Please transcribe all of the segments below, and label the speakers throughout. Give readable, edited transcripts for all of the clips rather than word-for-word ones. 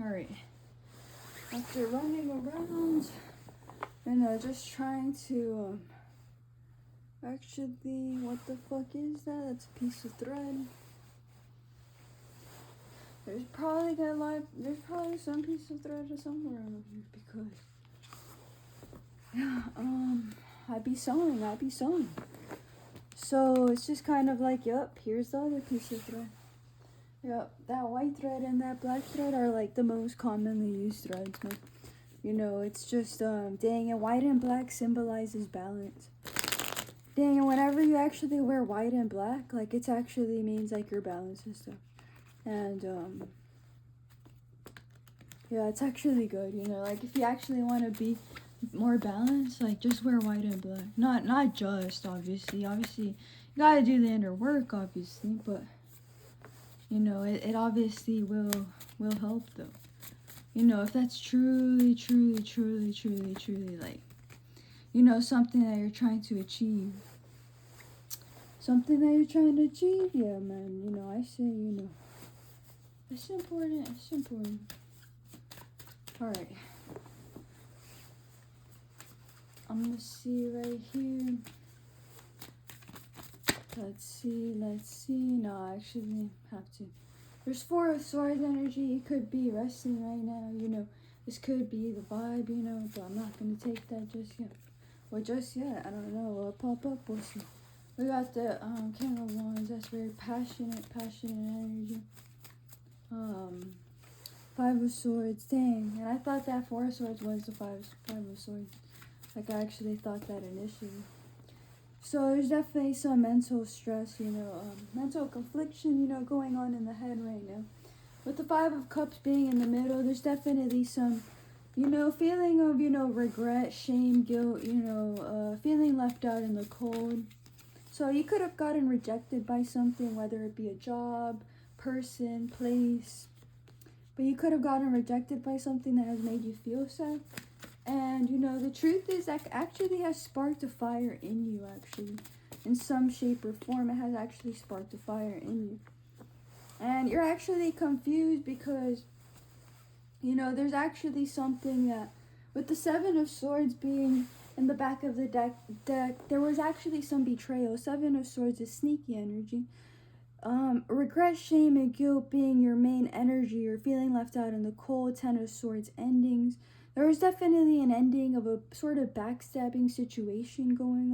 Speaker 1: Alright. After running around and just trying to actually, what the fuck is that? That's a piece of thread. There's probably some piece of thread somewhere over here because I'd be sewing. So it's just kind of like, yep, here's the other piece of thread. Yep, that white thread and that black thread are like the most commonly used threads, man. It's just, dang it, white and black symbolizes balance. Dang it, whenever you actually wear white and black, like, it actually means, like, your balance and stuff. And, yeah, it's actually good, like, if you actually want to be more balanced, like, just wear white and black. Not just, obviously, you gotta do the inner work, obviously, but, it obviously will help, though. If that's truly, like, something that you're trying to achieve. Yeah, man, I say, it's important. Alright. I'm gonna see right here. Let's see. No, I actually have to. There's 4 of Swords energy. You could be resting right now, This could be the vibe, but I'm not gonna take that just yet. Well, just yet, I don't know. We'll pop up, we'll see. We got the King of Wands. That's very passionate energy. 5 of Swords. Dang. And I thought that 4 of Swords was the 5 of Swords. Like, I actually thought that initially. So there's definitely some mental stress, mental confliction, going on in the head right now. With the 5 of Cups being in the middle, there's definitely some, feeling of, regret, shame, guilt, feeling left out in the cold. So you could have gotten rejected by something, whether it be a job, person, place. But you could have gotten rejected by something that has made you feel sad. And, the truth is that actually has sparked a fire in you, actually. In some shape or form, it has actually sparked a fire in you. And you're actually confused because, there's actually something that, with the 7 of Swords being in the back of the deck, there was actually some betrayal. 7 of Swords is sneaky energy. Regret, shame, and guilt being your main energy, or feeling left out in the cold. 10 of Swords endings. There was definitely an ending of a sort of backstabbing situation going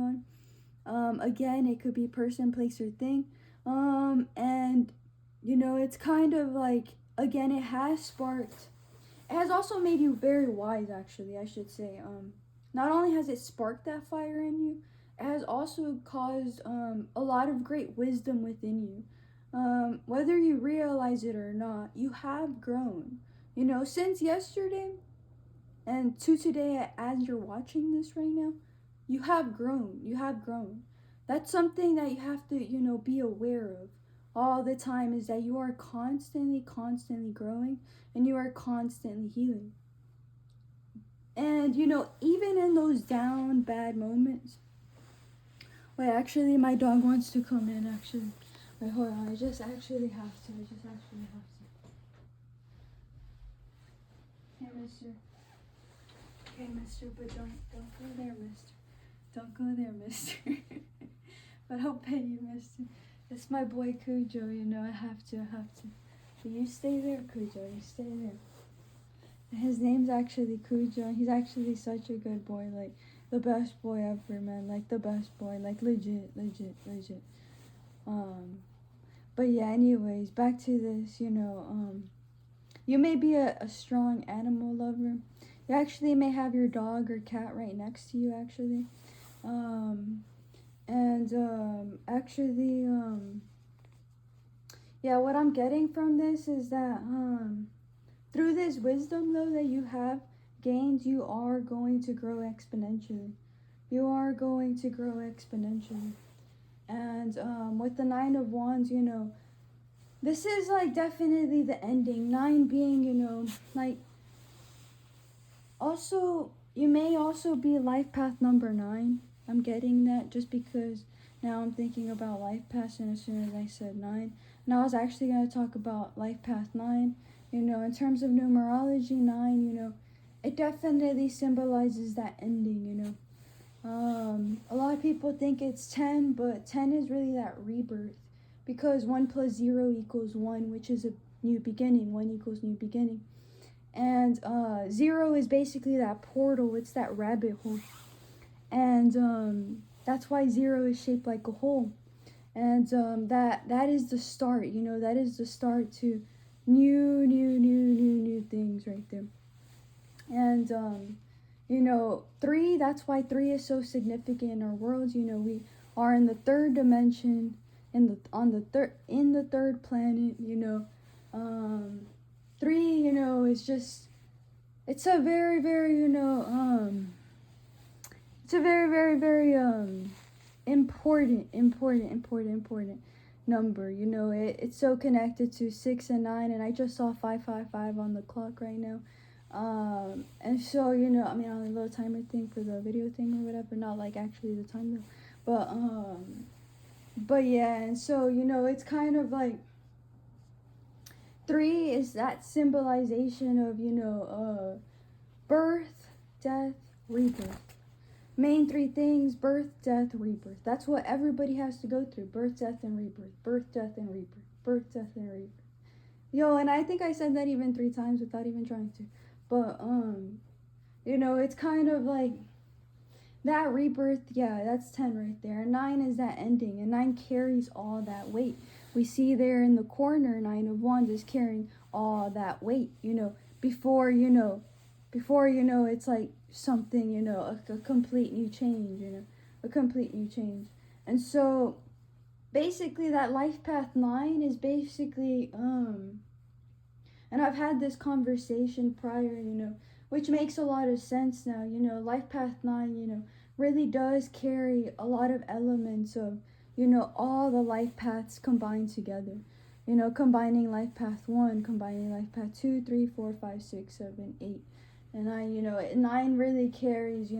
Speaker 1: on. Again, it could be person, place, or thing. And, it's kind of like, again, it has also made you very wise, actually, I should say. Not only has it sparked that fire in you, it has also caused a lot of great wisdom within you. Whether you realize it or not, you have grown. Since yesterday, and to today, as you're watching this right now, you have grown. That's something that you have to, be aware of all the time, is that you are constantly growing, and you are constantly healing. And, even in those down, bad moments. Wait, actually, my dog wants to come in, actually. Wait, hold on. I just actually have to. Hey, mister. Okay, mister, but don't go there, mister. Don't go there, mister. But I'll pay you, mister. It's my boy Cujo, I have to. So you stay there, Cujo, you stay there. His name's actually Cujo. He's actually such a good boy, like, the best boy ever, man. Like, the best boy, like, legit. But yeah, anyways, back to this, you may be a strong animal lover. You actually may have your dog or cat right next to you, actually. Yeah, what I'm getting from this is that, through this wisdom, though, that you have gained, you are going to grow exponentially. And, with the 9 of Wands, this is, like, definitely the ending. 9 being, like, also, you may also be life path number 9. I'm getting that just because now I'm thinking about life paths, and as soon as I said 9, and I was actually going to talk about life path 9, In terms of numerology, 9, it definitely symbolizes that ending, A lot of people think it's 10, but 10 is really that rebirth, because 1 plus 0 equals 1, which is a new beginning. 1 equals new beginning. And 0 is basically that portal, it's that rabbit hole. And that's why 0 is shaped like a hole. And that is the start, that is the start to new things right there. And 3, that's why 3 is so significant in our world. We are in the third dimension, in the third planet. 3, is just, it's a very, very, it's a very, very, very important number. It's so connected to 6 and 9, and I just saw 555 on the clock right now. And so, I mean, on a little timer thing for the video thing or whatever, not like actually the time though. But yeah, and so, it's kind of like 3 is that symbolization of, birth, death, rebirth. Main 3 things: birth, death, rebirth. That's what everybody has to go through: birth, death, and rebirth. Birth, death, and rebirth. Birth, death, and rebirth. And I think I said that even 3 times without even trying to. But it's kind of like that rebirth. Yeah, that's 10 right there. And 9 is that ending, and 9 carries all that weight. We see there in the corner, 9 of Wands is carrying all that weight. Before it's like something, a complete new change, a complete new change. And so basically that life path 9 is basically, and I've had this conversation prior, which makes a lot of sense now. Life path 9, really does carry a lot of elements of, all the life paths combined together. Combining life path 1, combining life path 2, 3, 4, 5, 6, 7, 8. And 9 really carries,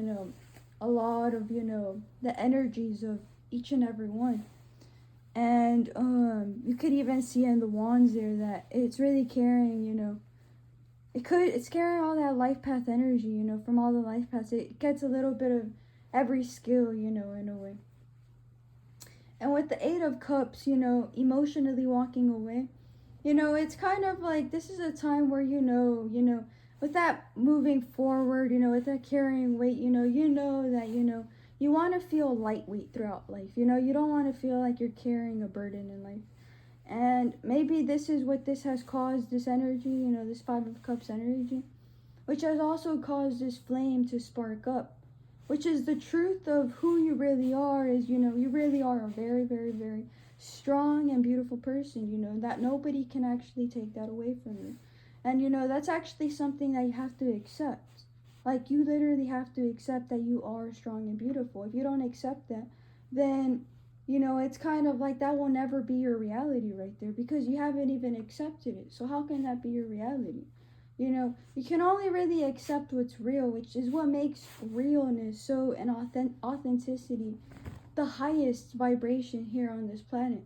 Speaker 1: a lot of, the energies of each and every one. And you could even see in the wands there that it's really carrying, it's carrying all that life path energy, from all the life paths. It gets a little bit of every skill, in a way. And with the 8 of Cups, emotionally walking away, it's kind of like this is a time where, with that moving forward, with that carrying weight, that, you want to feel lightweight throughout life. You don't want to feel like you're carrying a burden in life. And maybe this is what this has caused, this energy, this 5 of Cups energy, which has also caused this flame to spark up, which is the truth of who you really are. Is, you really are a very, very, very strong and beautiful person, that nobody can actually take that away from you. And, that's actually something that you have to accept. Like, you literally have to accept that you are strong and beautiful. If you don't accept that, then, it's kind of like that will never be your reality right there, because you haven't even accepted it. So how can that be your reality? You can only really accept what's real, which is what makes realness so, and authenticity, the highest vibration here on this planet.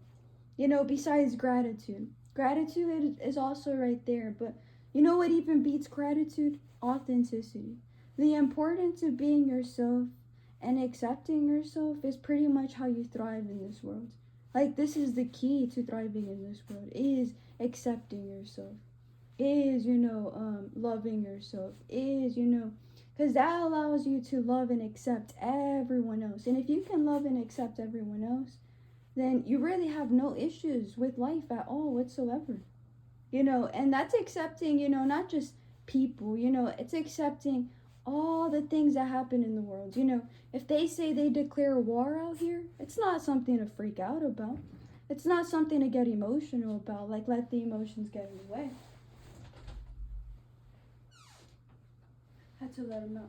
Speaker 1: Besides gratitude. Gratitude is also right there, but what even beats gratitude? Authenticity. The importance of being yourself and accepting yourself is pretty much how you thrive in this world. Like, this is the key to thriving in this world, is accepting yourself, is, loving yourself, is, because that allows you to love and accept everyone else. And if you can love and accept everyone else, then you really have no issues with life at all whatsoever. And that's accepting, not just people, it's accepting all the things that happen in the world. If they say they declare war out here, it's not something to freak out about. It's not something to get emotional about, like let the emotions get in the way. Had to let them out.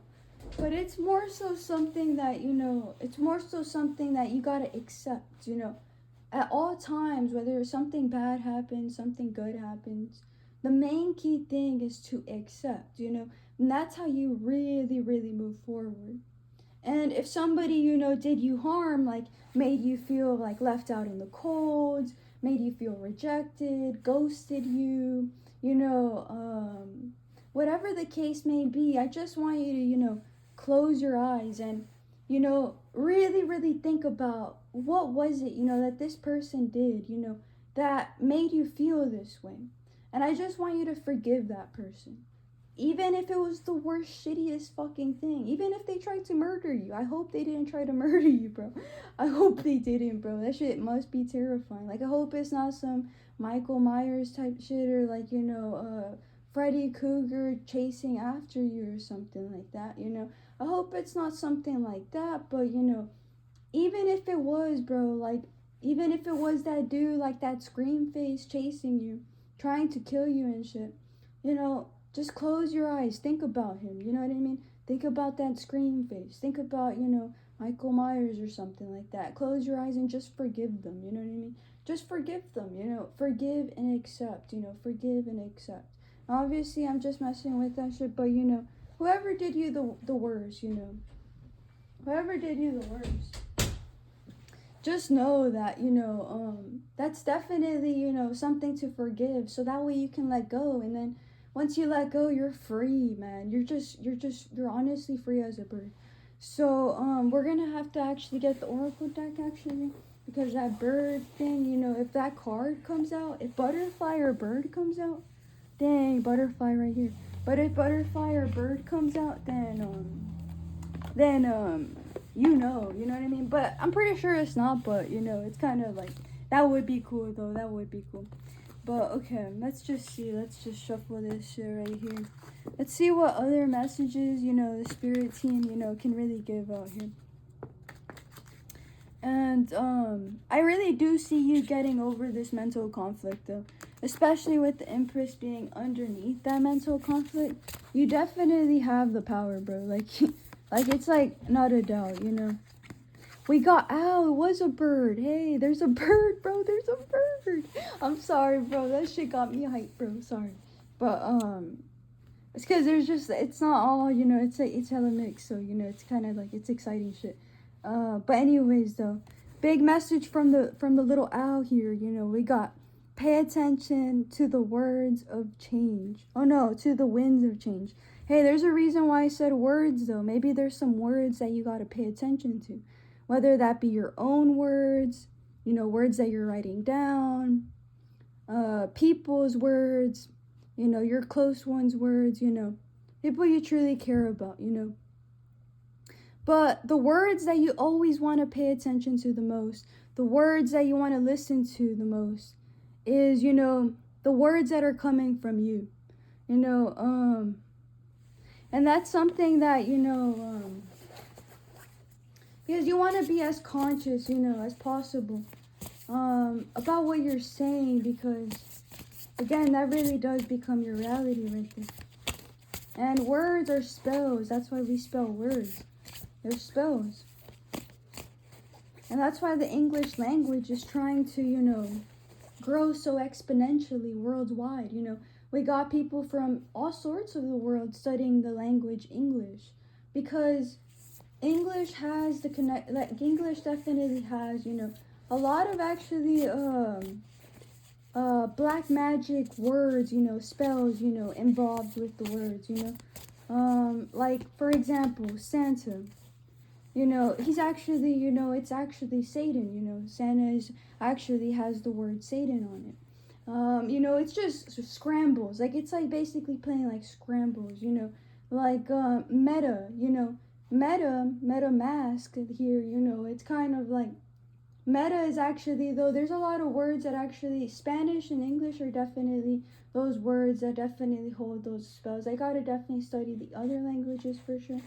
Speaker 1: But it's more so something that, it's more so something that you gotta accept, at all times, whether something bad happens, something good happens. The main key thing is to accept, and that's how you really, really move forward. And if somebody, did you harm, like made you feel like left out in the cold, made you feel rejected, ghosted you, you know, whatever the case may be, I just want you to, close your eyes and, really, really think about what was it, that this person did, that made you feel this way. And I just want you to forgive that person. Even if it was the worst, shittiest fucking thing. Even if they tried to murder you. I hope they didn't try to murder you, bro. I hope they didn't, bro. That shit must be terrifying. Like, I hope it's not some Michael Myers type shit or, like, Freddy Krueger chasing after you or something like that, I hope it's not something like that, but, even if it was, bro, like, even if it was that dude, like, that scream face chasing you, trying to kill you and shit, just close your eyes. Think about him. You know what I mean? Think about that scream face. Think about, Michael Myers or something like that. Close your eyes and just forgive them. You know what I mean? Just forgive them. Forgive and accept. Forgive and accept. Obviously, I'm just messing with that shit, but, whoever did you the worst, whoever did you the worst, just know that, that's definitely, something to forgive. So that way you can let go. And then once you let go, you're free, man. You're honestly free as a bird. So, we're gonna have to actually get the oracle deck, actually. Because that bird thing, if that card comes out, if butterfly or bird comes out, dang, butterfly right here. But if butterfly or bird comes out, then, you know what I mean? But I'm pretty sure it's not, but, it's kind of like, that would be cool, though. That would be cool. But, okay, let's just see. Let's just shuffle this shit right here. Let's see what other messages, the spirit team, can really give out here. And, I really do see you getting over this mental conflict, though. Especially with the Empress being underneath that mental conflict. You definitely have the power, bro. Like, it's like, not a doubt, We got, ow, it was a bird. Hey, there's a bird, bro. There's a bird. I'm sorry, bro. That shit got me hyped, bro. Sorry. But, it's because it's not all, it's like, it's hella mixed. So, it's kind of like, it's exciting shit. But anyways, though, big message from the little owl here, we got, pay attention to the words of change. Oh, no, to the winds of change. Hey, there's a reason why I said words, though. Maybe there's some words that you got to pay attention to. Whether that be your own words, words that you're writing down, people's words, your close ones' words, people you truly care about, But the words that you always want to pay attention to the most, the words that you want to listen to the most, is, the words that are coming from you, and that's something that, because you want to be as conscious, as possible, about what you're saying, because, again, that really does become your reality right there. And words are spells. That's why we spell words. They're spells. And that's why the English language is trying to, grow so exponentially worldwide. We got people from all sorts of the world studying the language English, because English has the connect. Like, English definitely has, a lot of actually black magic words, spells, involved with the words, like, for example, Santa. He's actually, it's actually Satan, Santa actually has the word Satan on it. It's just scrambles. Like, it's like basically playing like scrambles, like, meta mask here, it's kind of like, meta is actually, though, there's a lot of words that actually, Spanish and English are definitely those words that definitely hold those spells. I gotta definitely study the other languages for sure.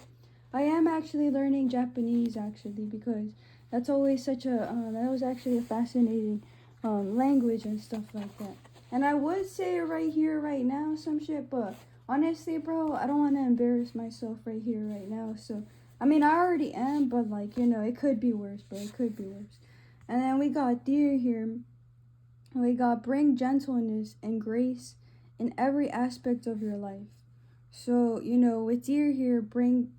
Speaker 1: I am actually learning Japanese, actually, because that's always such a, that was actually a fascinating language and stuff like that. And I would say it right here, right now, some shit, but honestly, bro, I don't want to embarrass myself right here, right now. So, I mean, I already am, but, like, it could be worse, bro. It could be worse. And then we got deer here. We got bring gentleness and grace in every aspect of your life. So, with deer here, bring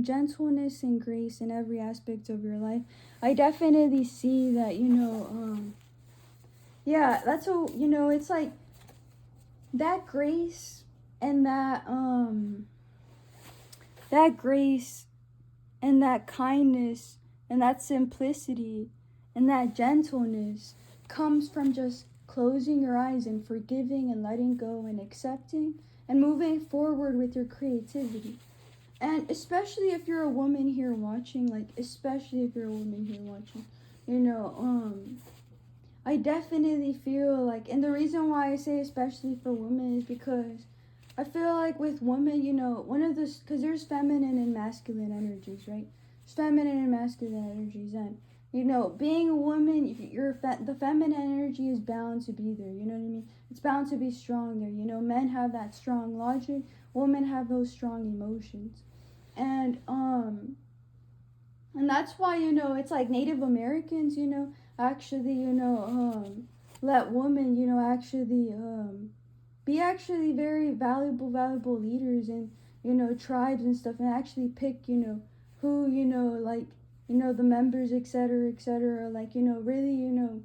Speaker 1: gentleness and grace in every aspect of your life. I definitely see that, yeah, that's it's like that grace and that grace and that kindness and that simplicity and that gentleness comes from just closing your eyes and forgiving and letting go and accepting and moving forward with your creativity. And especially if you're a woman here watching, like, especially if you're a woman here watching, you know, I definitely feel like, and the reason why I say especially for women is because I feel like with women, you know, one of the, because there's feminine and masculine energies, right? There's feminine and masculine energies, and you know, being a woman, the feminine energy is bound to be there. You know what I mean? It's bound to be strong there. You know, men have that strong logic, women have those strong emotions, and and that's why, you know, it's like Native Americans, you know, actually, you know, let women, you know, actually be actually very valuable leaders and, you know, tribes and stuff, and actually pick, you know, who, you know, like, you know, the members, etc., like, you know, really, you know,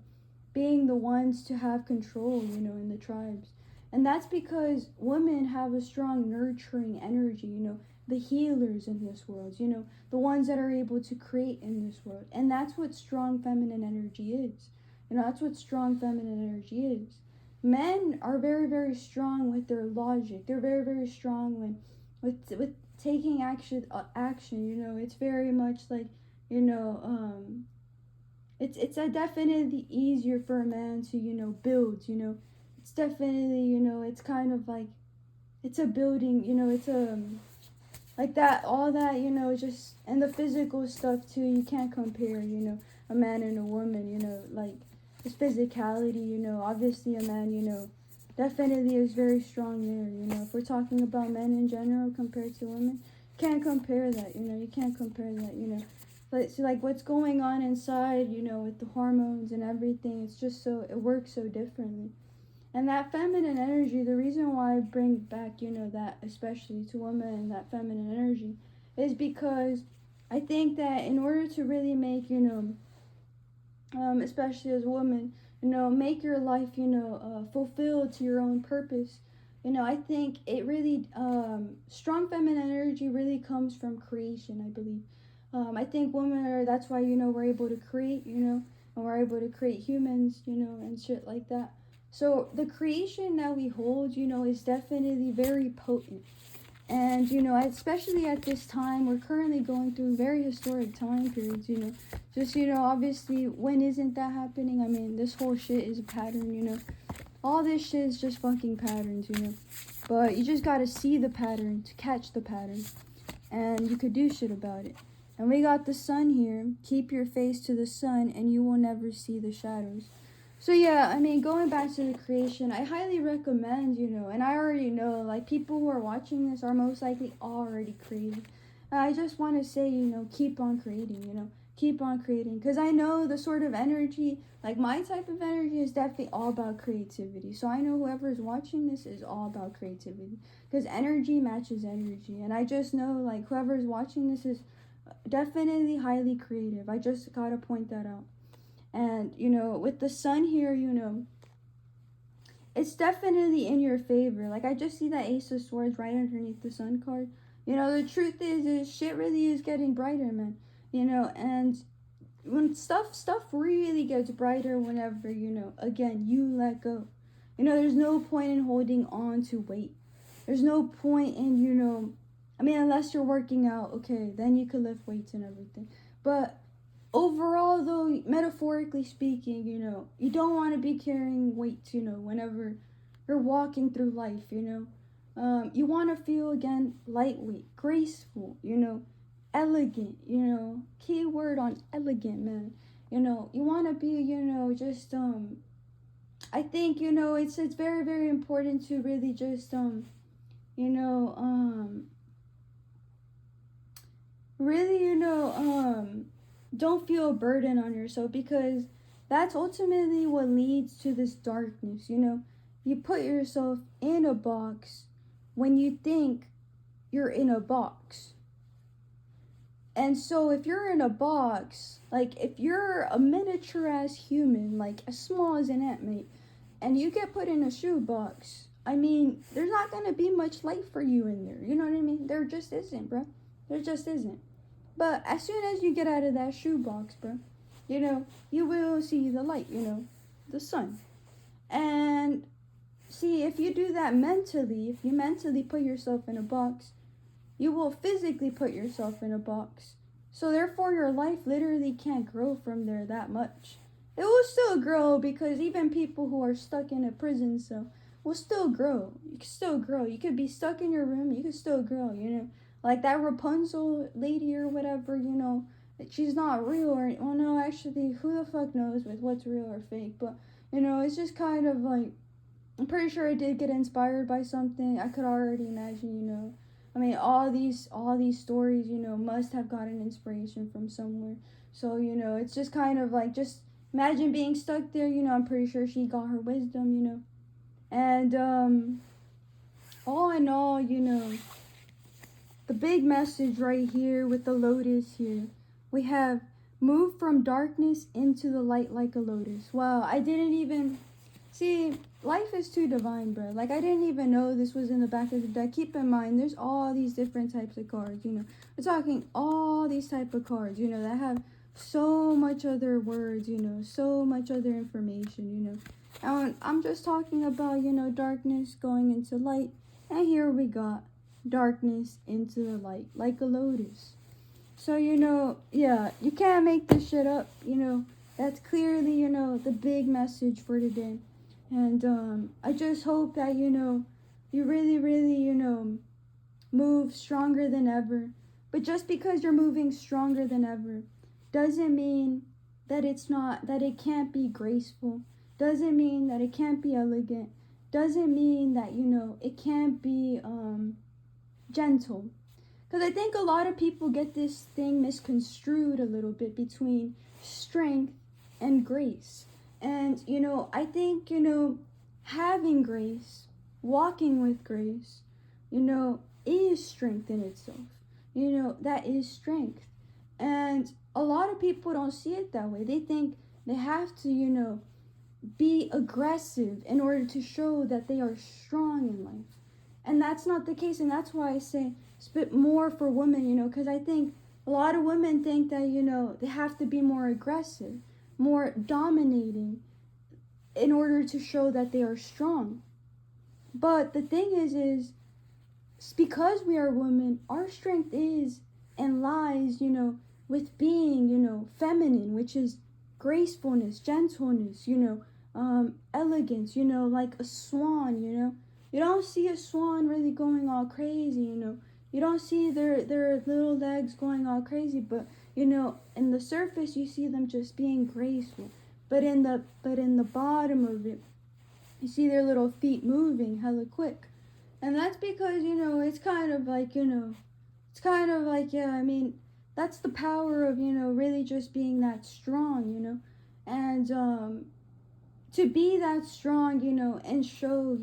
Speaker 1: being the ones to have control, you know, in the tribes. And that's because women have a strong nurturing energy, you know, the healers in this world, you know, the ones that are able to create in this world. And that's what strong feminine energy is. You know, that's what strong feminine energy is. Men are very strong with their logic. They're very strong when with taking action, you know. It's very much like, you know, it's a definitely easier for a man to, you know, build, you know. It's definitely, you know, it's kind of like, it's a building, you know, it's a like that, all that, you know, just, and the physical stuff too, you can't compare, you know, a man and a woman, you know, like his physicality, you know, obviously a man, you know, definitely is very strong there, you know. If we're talking about men in general compared to women, can't compare that, you know, you can't compare that, you know. But so like what's going on inside, you know, with the hormones and everything, it's just so, it works so differently. And that feminine energy, the reason why I bring back, you know, that especially to women and that feminine energy is because I think that in order to really make, you know, especially as a woman, you know, make your life, you know, fulfilled to your own purpose, you know, I think it really, strong feminine energy really comes from creation, I believe. I think women are, that's why, you know, we're able to create, you know, and we're able to create humans, you know, and shit like that. So the creation that we hold, you know, is definitely very potent. And, you know, especially at this time, we're currently going through very historic time periods, you know. Just, you know, obviously, when isn't that happening? I mean, this whole shit is a pattern, you know. All this shit is just fucking patterns, you know. But you just gotta see the pattern to catch the pattern. And you could do shit about it. And we got the sun here. Keep your face to the sun and you will never see the shadows. So yeah, I mean, going back to the creation, I highly recommend, you know, and I already know, like, people who are watching this are most likely already creating. I just want to say, you know, keep on creating, you know, keep on creating. Because I know the sort of energy, like my type of energy is definitely all about creativity. So I know whoever is watching this is all about creativity. Because energy matches energy. And I just know, like, whoever is watching this is definitely highly creative. I just gotta point that out. And, you know, with the sun here, you know, it's definitely in your favor. Like, I just see that Ace of Swords right underneath the sun card. You know, the truth is shit really is getting brighter, man. You know, and when stuff really gets brighter whenever, you know, again, you let go. You know, there's no point in holding on to weight. There's no point in, you know, I mean, unless you're working out, okay, then you could lift weights and everything. But overall, though, metaphorically speaking, you know, you don't want to be carrying weights, you know, whenever you're walking through life, you know. You want to feel, again, lightweight, graceful, you know, elegant, you know. Key word on elegant, man. You know, you want to be, you know, just, I think, you know, it's very important to really just, you know, really, you know, don't feel a burden on yourself, because that's ultimately what leads to this darkness, you know. You put yourself in a box when you think you're in a box. And so if you're in a box, like if you're a miniature ass human, like as small as an ant, mate, and you get put in a shoebox, I mean, there's not gonna be much light for you in there. You know what I mean? There just isn't, bro. There just isn't. But as soon as you get out of that shoebox, bro, you will see the light, the sun. And see, if you do that mentally, if you mentally put yourself in a box, you will physically put yourself in a box. So therefore, your life literally can't grow from there that much. It will still grow because even people who are stuck in a prison cell will still grow. You can still grow. You could be stuck in your room. You can still grow, Like that Rapunzel lady or whatever, she's not real or, well, no, actually, who the fuck knows with what's real or fake. But, it's just kind of like, I'm pretty sure I did get inspired by something. I could already imagine, I mean, all these stories, must have gotten inspiration from somewhere. So, it's just kind of like, just imagine being stuck there, I'm pretty sure she got her wisdom, And, all in all, the big message right here with the lotus here, we have move from darkness into the light like a lotus. Wow, I didn't even, see, life is too divine, bro. Like, I didn't even know this was in the back of the deck. Keep in mind, there's all these different types of cards, We're talking all these type of cards, that have so much other words, so much other information, And I'm just talking about, darkness going into light. And here we got darkness into the light, like a lotus. So, yeah, you can't make this shit up, That's clearly, the big message for today. And I just hope that, you really, really, move stronger than ever. But just because you're moving stronger than ever doesn't mean that it can't be graceful. Doesn't mean that it can't be elegant. Doesn't mean that, it can't be gentle. Because I think a lot of people get this thing misconstrued a little bit between strength and grace. And, I think, having grace, walking with grace, is strength in itself. That is strength. And a lot of people don't see it that way. They think they have to, be aggressive in order to show that they are strong in life. And that's not the case. And that's why I say it's a bit more for women, because I think a lot of women think that, they have to be more aggressive, more dominating in order to show that they are strong. But the thing is because we are women, our strength is and lies, with being, feminine, which is gracefulness, gentleness, elegance, like a swan, You don't see a swan really going all crazy, You don't see their little legs going all crazy, but, in the surface you see them just being graceful. But in the bottom of it, you see their little feet moving hella quick. And that's because, it's kind of like, yeah, I mean, that's the power of, really just being that strong, And to be that strong, and show,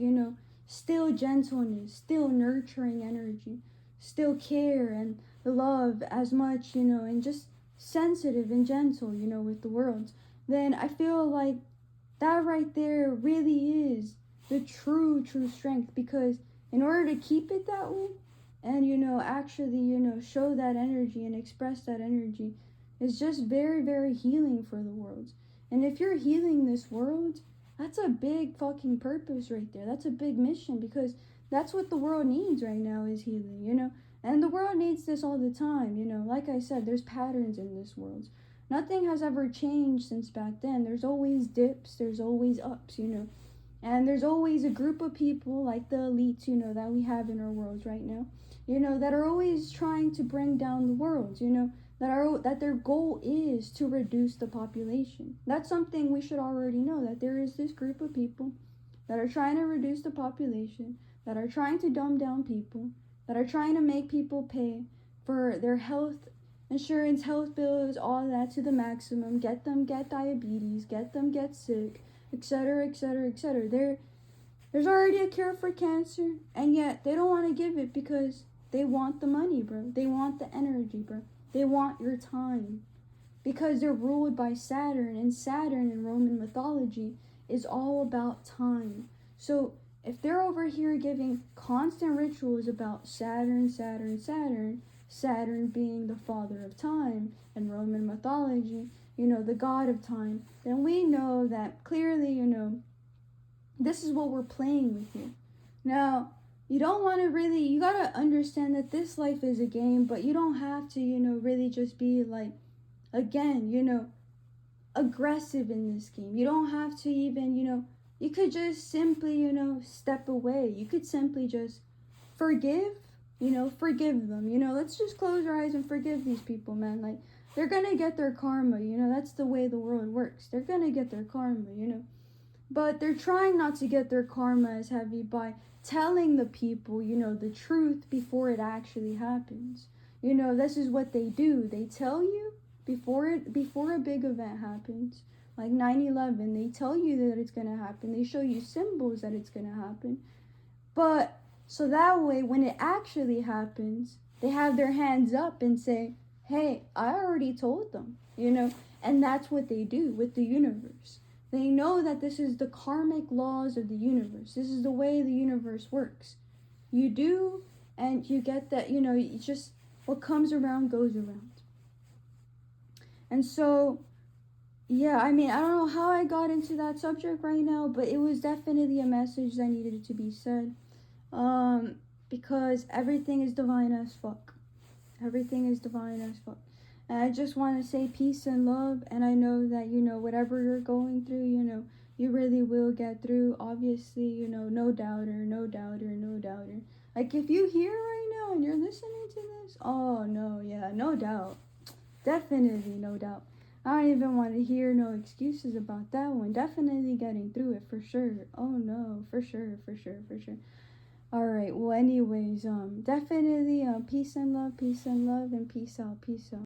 Speaker 1: still gentleness, still nurturing energy, still care and love as much, and just sensitive and gentle, with the world, then I feel like that right there really is the true strength. Because in order to keep it that way and, actually, show that energy and express that energy is just very, very healing for the world. And if you're healing this world, that's a big fucking purpose right there. That's a big mission, because that's what the world needs right now is healing, And the world needs this all the time, Like I said, there's patterns in this world. Nothing has ever changed since back then. There's always dips, there's always ups, And there's always a group of people like the elites, that we have in our world right now, that are always trying to bring down the world, that their goal is to reduce the population. That's something we should already know, that there is this group of people that are trying to reduce the population, that are trying to dumb down people, that are trying to make people pay for their health insurance, health bills, all that to the maximum, get them get diabetes, get them get sick, etc., etc., etc. There's already a cure for cancer, and yet they don't want to give it because they want the money, bro. They want the energy, bro. They want your time. Because they're ruled by Saturn, and Saturn in Roman mythology is all about time. So if they're over here giving constant rituals about Saturn, Saturn, Saturn, Saturn being the father of time in Roman mythology, the god of time, then we know that clearly, this is what we're playing with here. Now, you don't want to really, you got to understand that this life is a game, but you don't have to, really just be like, again, aggressive in this game. You don't have to even, you could just simply, step away. You could simply just forgive them. Let's just close our eyes and forgive these people, man. Like, they're gonna get their karma, that's the way the world works. They're gonna get their karma. But they're trying not to get their karma as heavy by telling the people, the truth before it actually happens. This is what they do. They tell you before a big event happens, like 9/11, they tell you that it's going to happen. They show you symbols that it's going to happen. But so that way, when it actually happens, they have their hands up and say, hey, I already told them, and that's what they do with the universe. They know that this is the karmic laws of the universe. This is the way the universe works. You do, and you get that, it's just what comes around goes around. And so, yeah, I don't know how I got into that subject right now, but it was definitely a message that needed to be said. Because everything is divine as fuck. Everything is divine as fuck. And I just want to say peace and love. And I know that, whatever you're going through, you really will get through. Obviously, no doubter, no doubter, no doubter. Like, if you hear right now and you're listening to this, oh, no, yeah, no doubt. Definitely no doubt. I don't even want to hear no excuses about that one. Definitely getting through it for sure. Oh, no, for sure, for sure, for sure. All right, well, anyways, definitely peace and love, and peace out, peace out.